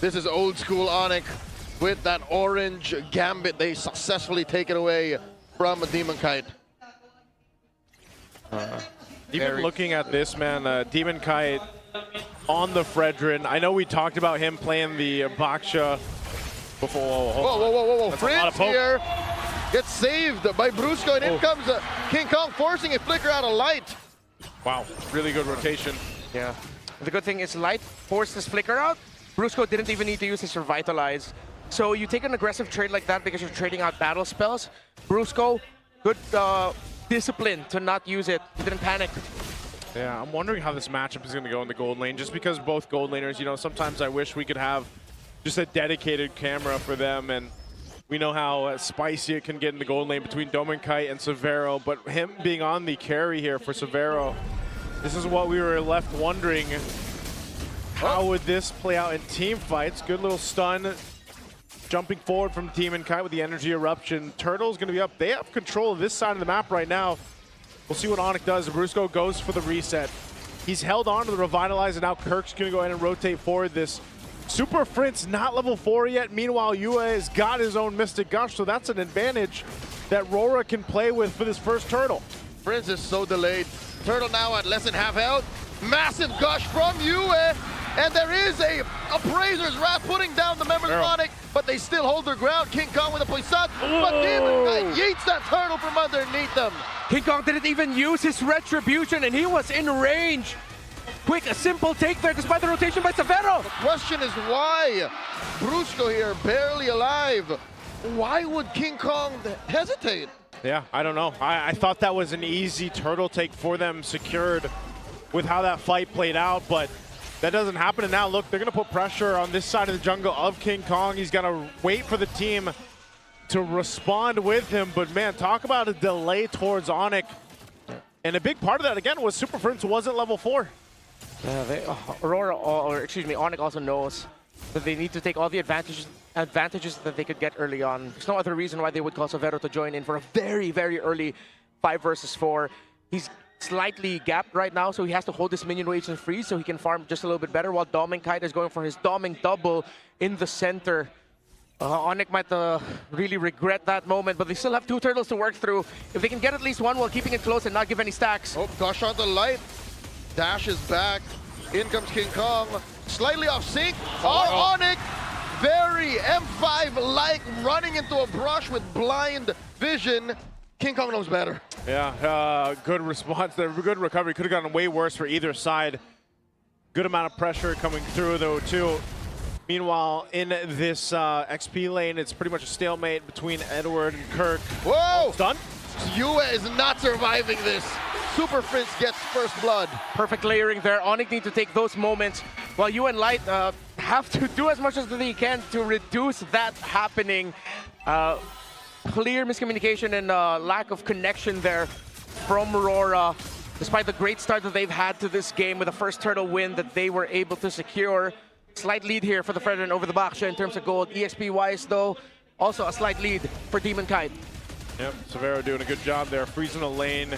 This is old school ONIC with that orange gambit. They successfully take it away from Demon Kite. Even looking at this, man, Demon Kite on the Fredrin. I know we talked about him playing the Baksha before. Whoa. Fringe here gets saved by Brusco, and in comes King Kong forcing a flicker out of Light. Wow, really good rotation. Yeah. The good thing is Light forced his flicker out. Brusco didn't even need to use his Revitalize. So you take an aggressive trade like that because you're trading out battle spells. Brusco, good discipline to not use it. He didn't panic. Yeah, I'm wondering how this matchup is going to go in the gold lane, just because both gold laners, you know, sometimes I wish we could have just a dedicated camera for them, and we know how spicy it can get in the gold lane between Demon Kite and Severo, but him being on the carry here for Severo, this is what we were left wondering. How would this play out in team fights? Good little stun. Jumping forward from Demon Kite with the energy eruption. Turtle's going to be up. They have control of this side of the map right now. We'll see what ONIC does. Brusco goes for the reset. He's held on to the Revitalize, and now Kirk's going to go ahead and rotate forward this. Super Frintz not level 4 yet. Meanwhile, Yue has got his own Mystic Gush, so that's an advantage that RORA can play with for this first Turtle. Frintz is so delayed. Turtle now at less than half health. Massive Gush from Yue. And there is a Appraiser's Wrath putting down the members of ONIC, but they still hold their ground. King Kong with a Poisson, but Demon Kite yeets that turtle from underneath them. King Kong didn't even use his Retribution, and he was in range. Quick, a simple take there despite the rotation by Severo. The question is why? Brusco here, barely alive. Why would King Kong hesitate? Yeah, I don't know. I thought that was an easy turtle take for them, secured with how that fight played out, but that doesn't happen, and now look, they're going to put pressure on this side of the jungle of King Kong. He's got to wait for the team to respond with him, but man, talk about a delay towards ONIC. And a big part of that, again, was Super Frintz wasn't level 4. Yeah, Aurora, or excuse me, ONIC also knows that they need to take all the advantages that they could get early on. There's no other reason why they would call Severo to join in for a very, very early 5 versus 4. He's slightly gapped right now, so he has to hold his minion waves and freeze so he can farm just a little bit better, while Demon Kite is going for his doming double in the center. ONIC might really regret that moment, but they still have 2 turtles to work through. If they can get at least one while keeping it close and not give any stacks. Oh, Gush on the Light. Dash is back. In comes King Kong. Slightly off sync. ONIC, very M5-like, running into a brush with blind vision. King Kong knows better. Yeah, good response there, good recovery. Could have gotten way worse for either side. Good amount of pressure coming through, though, too. Meanwhile, in this XP lane, it's pretty much a stalemate between Edward and Kirk. Whoa! Done. Yue is not surviving this. Super Frintz gets first blood. Perfect layering there. ONIC need to take those moments, while Yue and Light have to do as much as they can to reduce that happening. Clear miscommunication and lack of connection there from RORA, despite the great start that they've had to this game with the first turtle win that they were able to secure. Slight lead here for the Fredrin over the Baksha in terms of gold. EXP-wise, though, also a slight lead for Demon Kite. Yep, Severo doing a good job there, freezing the lane.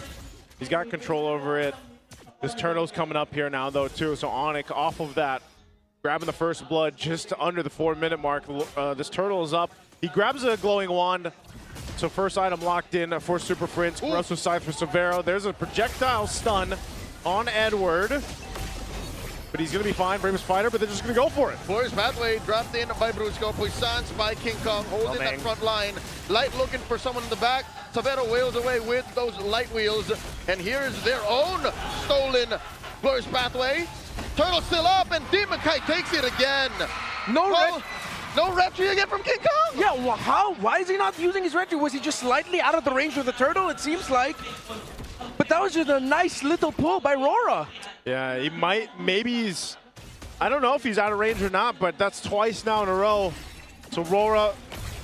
He's got control over it. This turtle's coming up here now, though, too, so ONIC off of that, grabbing the first blood just under the 4-minute mark. This turtle is up. He grabs a glowing wand. So first item locked in for Super Frintz. Corrosive Scythe for Severo. There's a projectile stun on Edward. But he's going to be fine, Bravest Fighter, but they're just going to go for it. Glorious Pathway dropped in by Brusco. Poissons by King Kong, holding that front line. Light looking for someone in the back. Severo wails away with those light wheels. And here is their own stolen Glorious Pathway. Turtle still up, and Demon Kite takes it again. No retry again from King Kong? Yeah, well, how? Why is he not using his retry? Was he just slightly out of the range of the turtle, it seems like? But that was just a nice little pull by RORA. Yeah, he might, maybe he's, I don't know if he's out of range or not, but that's twice now in a row. So RORA,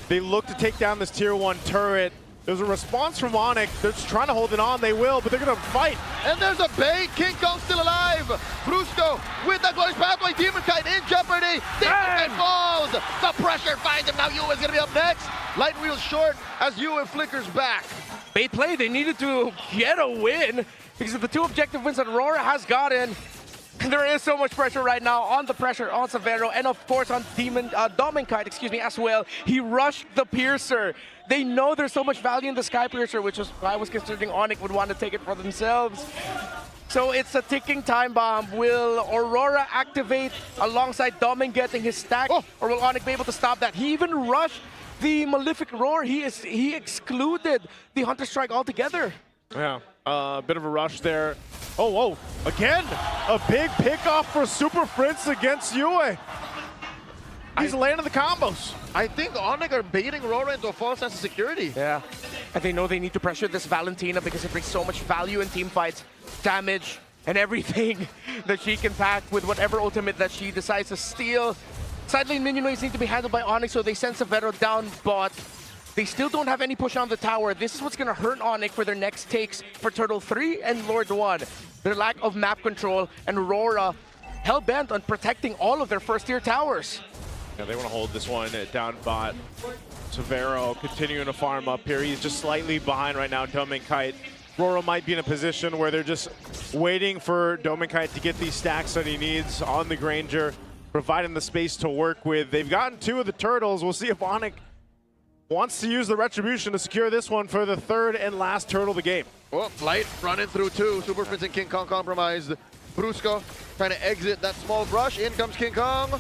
they look to take down this tier 1 turret. There's a response from ONIC. They're just trying to hold it on. They will, but they're going to fight. And there's a bait. King Kong still alive. Brusco with that Glorious Pathway. Demon Kite in jeopardy. Demon Kite falls. The pressure finds him. Now Yue is going to be up next. Light wheels short as Yue flickers back. Bait play. They needed to get a win because of the 2 objective wins that RORA has gotten. There is so much pressure right now on the pressure on Severo and of course on Dominkite, as well. He rushed the Piercer. They know there's so much value in the Sky Piercer, which is why I was considering ONIC would want to take it for themselves. So it's a ticking time bomb. Will Aurora activate alongside Domin getting his stack, or will ONIC be able to stop that? He even rushed the Malefic Roar. He excluded the Hunter Strike altogether. Yeah, a bit of a rush there. Oh, whoa, again, a big pickoff for Super Prince against Yue. He's landing the combos. I think ONIC are baiting Rora into a false sense of security. Yeah, and they know they need to pressure this Valentina because it brings so much value in team fights, damage, and everything that she can pack with whatever ultimate that she decides to steal. Side lane minion waves need to be handled by ONIC, so they send Severo down bot. They still don't have any push on the tower. This is what's going to hurt ONIC for their next takes for Turtle 3 and Lord 1. Their lack of map control, and Aurora hell-bent on protecting all of their first-tier towers. Yeah, they want to hold this one down bot. Severo continuing to farm up here. He's just slightly behind right now, Dominkite. Rora might be in a position where they're just waiting for Dominkite to get these stacks that he needs on the Granger, providing the space to work with. They've gotten 2 of the turtles. We'll see if ONIC wants to use the Retribution to secure this one for the 3rd and last turtle of the game. Well, Light running through 2. Super Prince and King Kong compromised. Brusco trying to exit that small brush. In comes King Kong,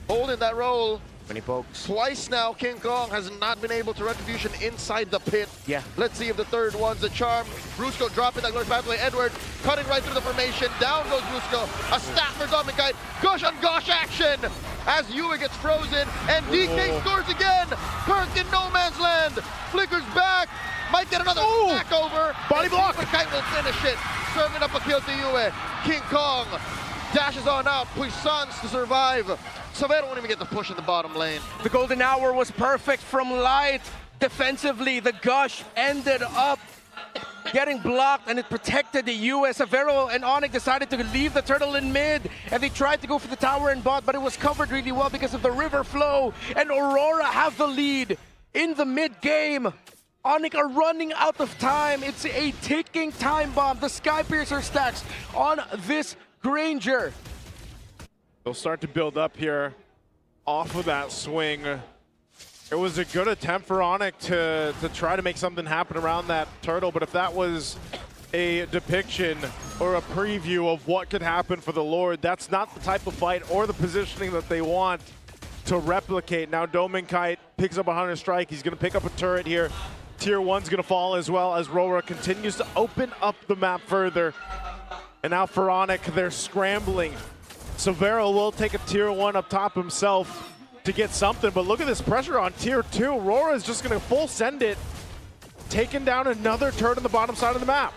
holding that roll. Many pokes. Twice now, King Kong has not been able to Retribution inside the pit. Yeah. Let's see if the 3rd one's the charm. Brusco dropping that glorious pathway. Edward cutting right through the formation. Down goes Brusco. A staff for Dominkite. Gush on Gosh action as Yue gets frozen and DK scores again. Kirk in no man's land. Flickers back. Might get another stack over. Body block. Kite will finish it. Serving up a kill to Yue. King Kong dashes on out. Puissance to survive. Severo won't even get the push in the bottom lane. The golden hour was perfect from Light. Defensively, the Gush ended up getting blocked and it protected the US. Severo and ONIC decided to leave the turtle in mid and they tried to go for the tower and bot, but it was covered really well because of the river flow, and Aurora have the lead in the mid game. ONIC are running out of time. It's a ticking time bomb. The Sky Piercer stacks on this Granger. They'll start to build up here off of that swing. It was a good attempt for ONIC to try to make something happen around that turtle, but if that was a depiction or a preview of what could happen for the Lord, that's not the type of fight or the positioning that they want to replicate. Now Dominkite picks up a Hunter Strike. He's going to pick up a turret here. Tier 1's going to fall as well as RORA continues to open up the map further. And now for ONIC, they're scrambling. Severo will take a Tier 1 up top himself to get something, but look at this pressure on Tier 2. Rora is just going to full send it, taking down another turret on the bottom side of the map.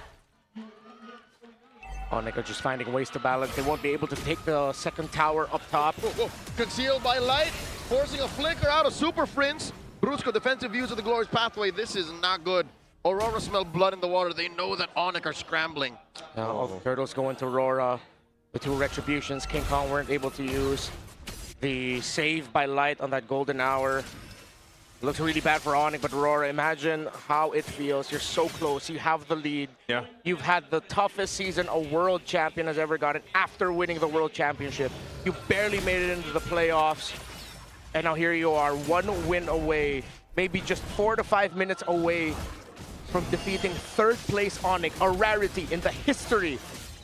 ONIC are just finding ways to balance. They won't be able to take the 2nd tower up top. Concealed by Light, forcing a flicker out of Super Prince. Brusco defensive views of the glorious pathway. This is not good. Aurora smell blood in the water. They know that ONIC are scrambling. Now all the turtles go into Aurora. The 2 Retributions. King Kong weren't able to use the save by Light on that golden hour. Looks really bad for ONIC, but Aurora, imagine how it feels. You're so close. You have the lead. Yeah. You've had the toughest season a world champion has ever gotten after winning the world championship. You barely made it into the playoffs. And now here you are, 1 win away, maybe just 4 to 5 minutes away from defeating 3rd place ONIC, a rarity in the history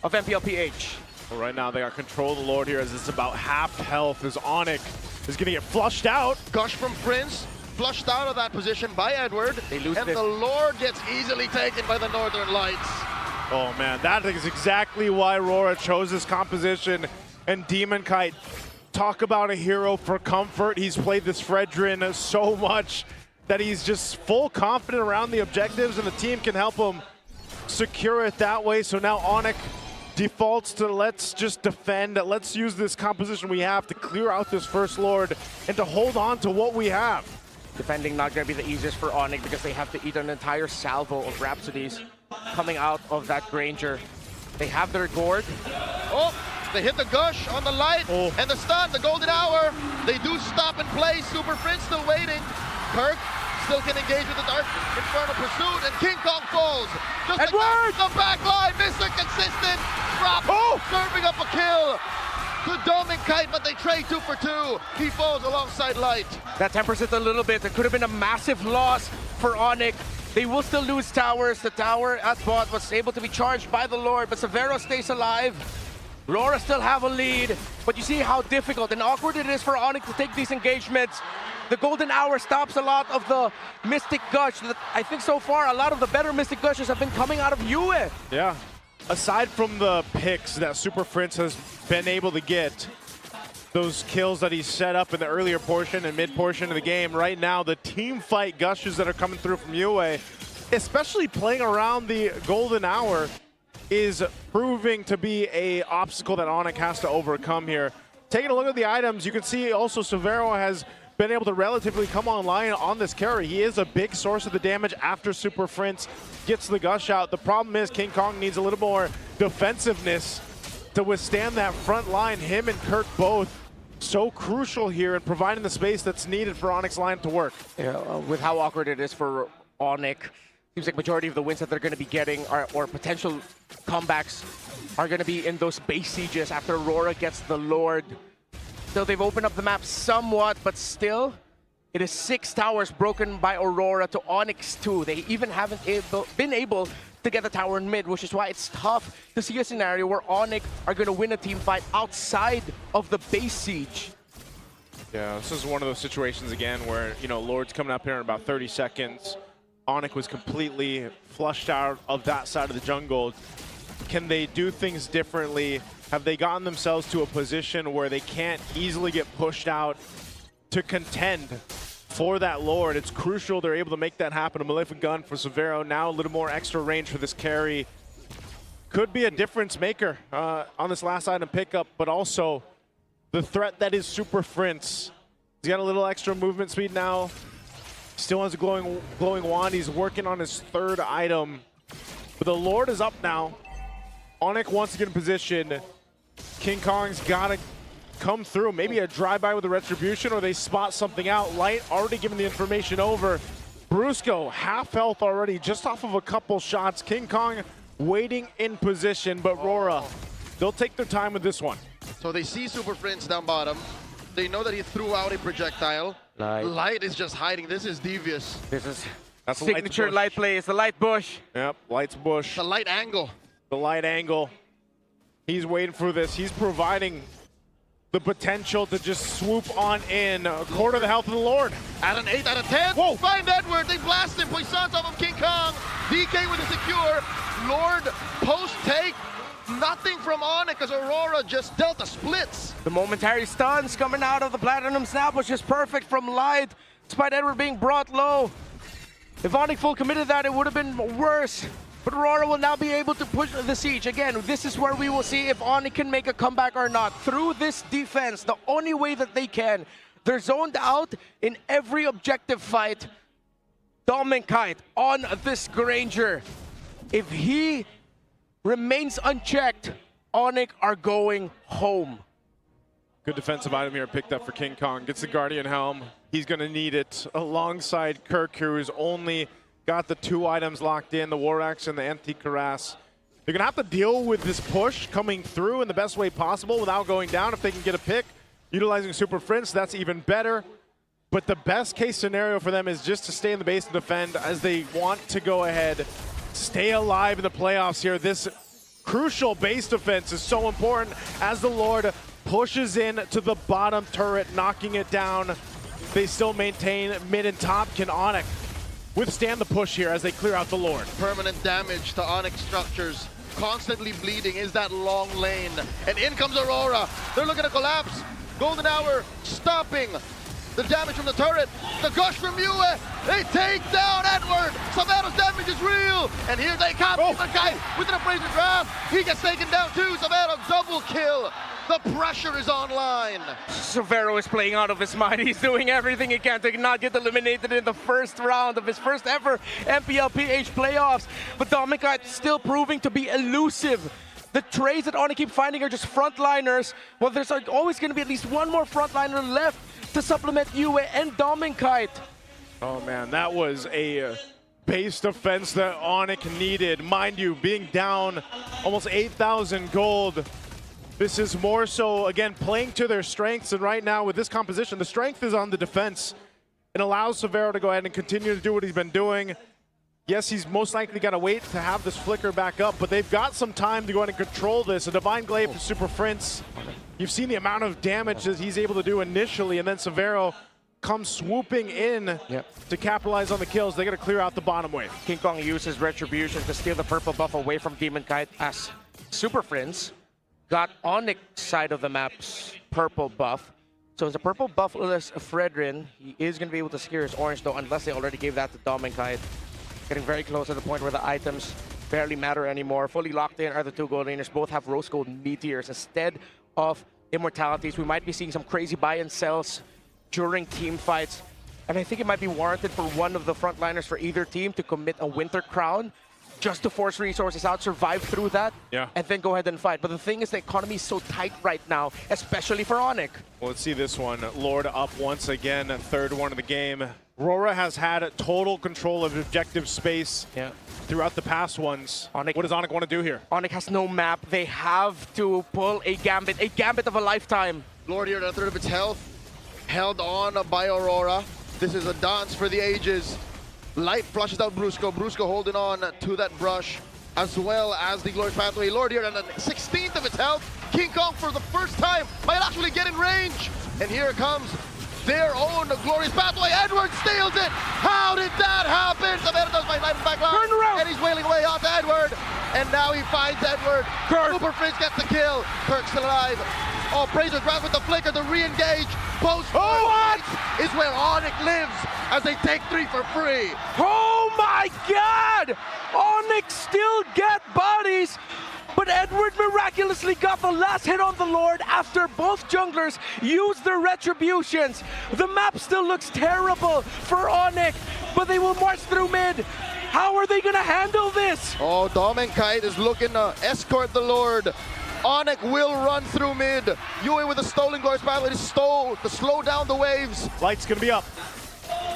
of MPL PH. Well, right now they got control of the Lord here as it's about half health as ONIC is going to get flushed out. Gush from Prince, flushed out of that position by Edward. They lose and this. the Lord gets easily taken by the Northern Lights. Oh man, that is exactly why Rora chose this composition. And Dominkite, talk about a hero for comfort. He's played this Fredrin so much that he's just full confident around the objectives and the team can help him secure it that way. So now ONIC defaults to let's just defend, let's use this composition we have to clear out this first Lord and to hold on to what we have. Defending not going to be the easiest for ONIC because they have to eat an entire salvo of Rhapsodies coming out of that Granger. They have their gourd. Oh, they hit the Gush on the Light and the stun, the golden hour. They do stop and play. Super Prince still waiting. Kirk still can engage with the Dark Infernal Pursuit, and King Kong falls. Just like Edward! the back line, Mr. Consistent, drop, serving up a kill. To Doming Kite, but they trade 2 for 2. He falls alongside Light. That tempers it a little bit. It could have been a massive loss for ONIC. They will still lose towers. The tower at bot was able to be charged by the Lord, but Severo stays alive. RORA still have a lead, but you see how difficult and awkward it is for ONIC to take these engagements. The Golden Hour stops a lot of the Mystic Gush. I think so far, a lot of the better Mystic Gushes have been coming out of Yue. Yeah. Aside from the picks that Super Prince has been able to get, those kills that he set up in the earlier portion and mid portion of the game, right now the team fight gushes that are coming through from Yue, especially playing around the Golden Hour, is proving to be a obstacle that ONIC has to overcome here. Taking a look at the items, you can see also Severo has been able to relatively come online on this carry. He is a big source of the damage after Super Prince gets the gush out. The problem is King Kong needs a little more defensiveness to withstand that front line. Him and Kirk both so crucial here in providing the space that's needed for ONIC's line to work. Yeah, with how awkward it is for ONIC, seems like majority of the wins that they're going to be getting or potential comebacks are going to be in those base sieges after Aurora gets the Lord. Still, they've opened up the map somewhat, but still, it is 6 towers broken by Aurora to ONIC's 2. They even haven't been able to get the tower in mid, which is why it's tough to see a scenario where ONIC are going to win a team fight outside of the base siege. Yeah, this is one of those situations again where, you know, Lord's coming up here in about 30 seconds. ONIC was completely flushed out of that side of the jungle. Can they do things differently? Have they gotten themselves to a position where they can't easily get pushed out to contend for that Lord? It's crucial they're able to make that happen. A Malefic Gun for Severo, now a little more extra range for this carry. Could be a difference maker on this last item pickup, but also the threat that is Super Prince. He's got a little extra movement speed now. Still has a glowing wand. He's working on his 3rd item. But the Lord is up now. ONIC wants to get in position. King Kong's gotta come through. Maybe a drive-by with a retribution, or they spot something out. Light already giving the information over. Brusco, half health already, just off of a couple shots. King Kong waiting in position, but RORA, they'll take their time with this one. So they see Super Prince down bottom. They know that he threw out a projectile. Light is just hiding. This is devious. This is That's signature Light play. It's the Light bush. Yep, Light's bush. The Light angle. The Light angle. He's waiting for this. He's providing the potential to just swoop on in. A quarter of the health of the Lord. At an 8 out of 10. Whoa. Find Edward. They blast him. Puissance off of King Kong. DK with a secure. Lord post take. Nothing from ONIC as Aurora just dealt the splits. The momentary stuns coming out of the Platinum Snap was just perfect from Light, despite Edward being brought low. If ONIC full committed that, it would have been worse. But Aurora will now be able to push the siege. Again, this is where we will see if ONIC can make a comeback or not. Through this defense, the only way that they can. They're zoned out in every objective fight. Doming Kite on this Granger. If he remains unchecked, ONIC are going home. Good defensive item here picked up for King Kong. Gets the Guardian Helm. He's going to need it alongside Kirk, who's only got the 2 items locked in, the War Axe and the Anti-Cuirass. They're going to have to deal with this push coming through in the best way possible without going down. If they can get a pick, utilizing Super Prince, that's even better. But the best case scenario for them is just to stay in the base and defend as they want to go ahead, stay alive in the playoffs here. This crucial base defense is so important as the Lord pushes in to the bottom turret, knocking it down. They still maintain mid and top. Can ONIC withstand the push here as they clear out the Lord? Permanent damage to ONIC structures. Constantly bleeding is that long lane. And in comes Aurora. They're looking to collapse. Golden Hour stopping the damage from the turret. The gush from Yue. They take down Edward. Savero's damage is real. And here they come. The guy with an appraiser draft. He gets taken down too. Severo double kill. The pressure is online. Severo is playing out of his mind. He's doing everything he can to not get eliminated in the first round of his first ever MPL PH playoffs. But Doming Kite still proving to be elusive. The trades that ONIC keep finding are just frontliners. Well, there's always going to be at least one more frontliner left to supplement Yue and Doming Kite. Oh man, that was a base defense that ONIC needed. Mind you, being down almost 8,000 gold. This is more so, again, playing to their strengths. And right now with this composition, the strength is on the defense. It allows Severo to go ahead and continue to do what he's been doing. Yes, he's most likely got to wait to have this flicker back up, but they've got some time to go ahead and control this. A Divine Glaive for Super Prince. You've seen the amount of damage that he's able to do initially, and then Severo comes swooping in to capitalize on the kills. They got to clear out the bottom wave. King Kong uses Retribution to steal the purple buff away from Demon Kite as Super Prince got ONIC side of the map's purple buff. So as a purple buffless Fredrin, he is going to be able to secure his orange though, unless they already gave that to Demon Kite. Getting very close to the point where the items barely matter anymore. Fully locked in are the two gold laners. Both have rose gold meteors instead of immortalities. We might be seeing some crazy buy and sells during team fights. And I think it might be warranted for one of the frontliners for either team to commit a Winter Crown just to force resources out, survive through that, and then go ahead and fight. But the thing is, the economy is so tight right now, especially for ONIC. Well, let's see this one. Lord up once again, a third one of the game. RORA has had total control of objective space throughout the past ones. ONIC, what does ONIC want to do here? ONIC has no map. They have to pull a gambit of a lifetime. Lord here at a third of its health, held on by Aurora. This is a dance for the ages. Light flushes out Brusco. Brusco holding on to that brush, as well as the Glorious Pathway. Lord here at the 16th of its health. King Kong for the first time might actually get in range. And here comes their own Glorious Pathway. Edward steals it. How did that happen? Severo does my knife back line. Turn around. And he's wailing away off to Edward. And now he finds Edward. Kirk. Super Prince gets the kill. Kirk still alive. Oh, Praise grabs with the flicker to re-engage. Post is where ONIC lives as they take 3 for free. Oh my God! ONIC still get bodies, but Edward miraculously got the last hit on the Lord after both junglers used their retributions. The map still looks terrible for ONIC, but they will march through mid. How are they gonna handle this? Oh, Demon Kite is looking to escort the Lord. ONIC will run through mid. Yue with a stolen Glorious Pathway to slow down the waves. Light's gonna be up.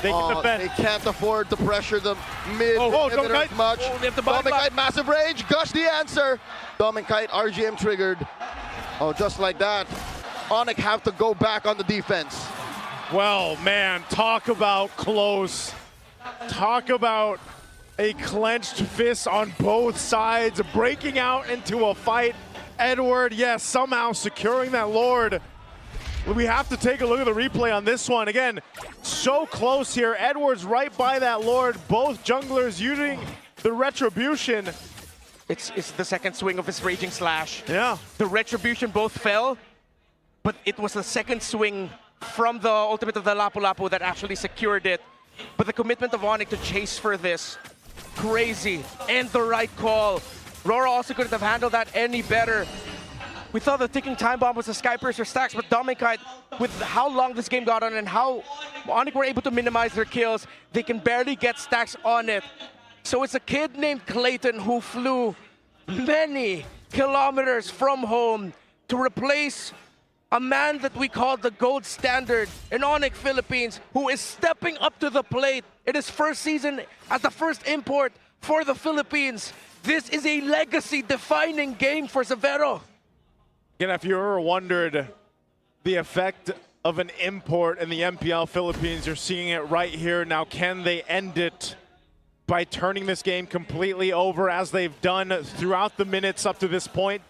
They can defend. They can't afford to pressure the mid inhibitors much. Demon Kite, massive rage. Gush the answer. Demon Kite, RGM triggered. Oh, just like that. ONIC have to go back on the defense. Well, man, talk about close. Talk about a clenched fist on both sides, breaking out into a fight. Edward, yes, somehow securing that Lord. We have to take a look at the replay on this one. Again, so close here. Edward's right by that Lord. Both junglers using the Retribution. It's the second swing of his Raging Slash. Yeah. The Retribution both fell, but it was the second swing from the ultimate of the Lapu Lapu that actually secured it. But the commitment of ONIC to chase for this, crazy, and the right call. RORA also couldn't have handled that any better. We thought the ticking time bomb was a Skypiercer stacks, but Demon Kite, with how long this game got on and how ONIC were able to minimize their kills, they can barely get stacks on it. So it's a kid named Clayton who flew many kilometers from home to replace a man that we call the gold standard in ONIC Philippines, who is stepping up to the plate in his first season as the first import for the Philippines. This is a legacy-defining game for Severo. Again, if you ever wondered the effect of an import in the MPL Philippines, you're seeing it right here. Now, can they end it by turning this game completely over as they've done throughout the minutes up to this point?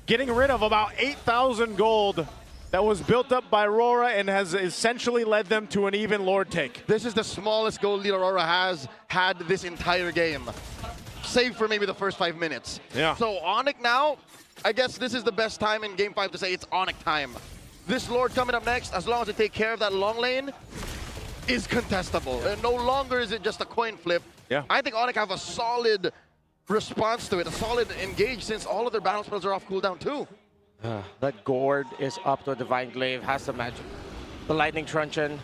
Getting rid of about 8,000 gold that was built up by RORA and has essentially led them to an even Lord take. This is the smallest gold lead RORA has had this entire game, save for maybe the first 5 minutes. Yeah. So ONIC now, I guess this is the best time in Game 5 to say it's ONIC time. This Lord coming up next, as long as they take care of that long lane, is contestable. And no longer is it just a coin flip. Yeah. I think ONIC have a solid response to it, a solid engage, since all of their battle spells are off cooldown too. That Gourd is up to a Divine Glaive, has the magic. The Lightning Truncheon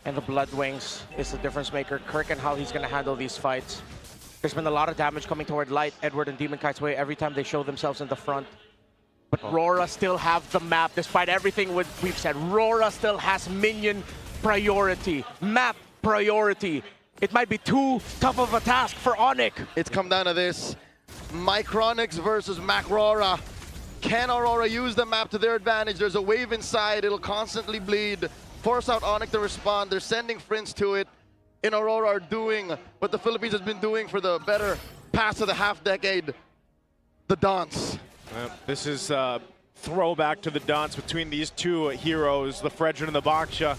and the Blood Wings is the difference maker. Kirk and how he's going to handle these fights. There's been a lot of damage coming toward Light, Edward, and Demon Kite's way every time they show themselves in the front. But RORA still have the map, despite everything we've said. RORA still has minion priority. Map priority. It might be too tough of a task for ONIC. It's come down to this. Micronics versus MacRora. Can Aurora use the map to their advantage? There's a wave inside. It'll constantly bleed. Force out ONIC to respond. They're sending Prince to it. In Aurora are doing what the Philippines has been doing for the better past of the half decade. The dance. This is a throwback to the dance between these two heroes, the Fredrin and the Baksha.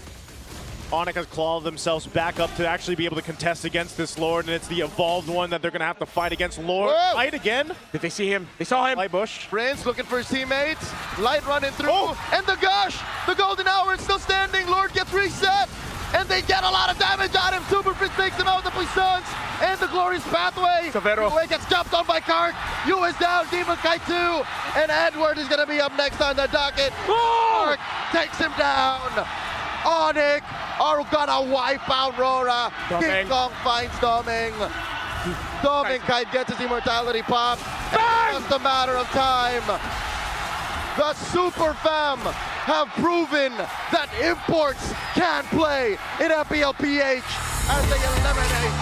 ONIC has clawed themselves back up to actually be able to contest against this Lord, and it's the evolved one that they're going to have to fight against. Lord, Whoa. fight again. Did they see him? They saw him. Light Bush. Prince looking for his teammates. Light running through. And the gush! The golden hour is still standing. Lord gets reset. And they get a lot of damage on him. Super Prince takes him out. The Puissance and the glorious pathway. Severo. Uwe gets jumped on by Kark. Yu is down. Demon Kite 2. And Edward is going to be up next on the docket. Kark takes him down. ONIC are gonna wipe out Rora. Doming. King Kong finds Doming. Doming Kite gets his immortality pop. And it's just a matter of time. The Super Fam have proven that imports can play in MPL PH as they eliminate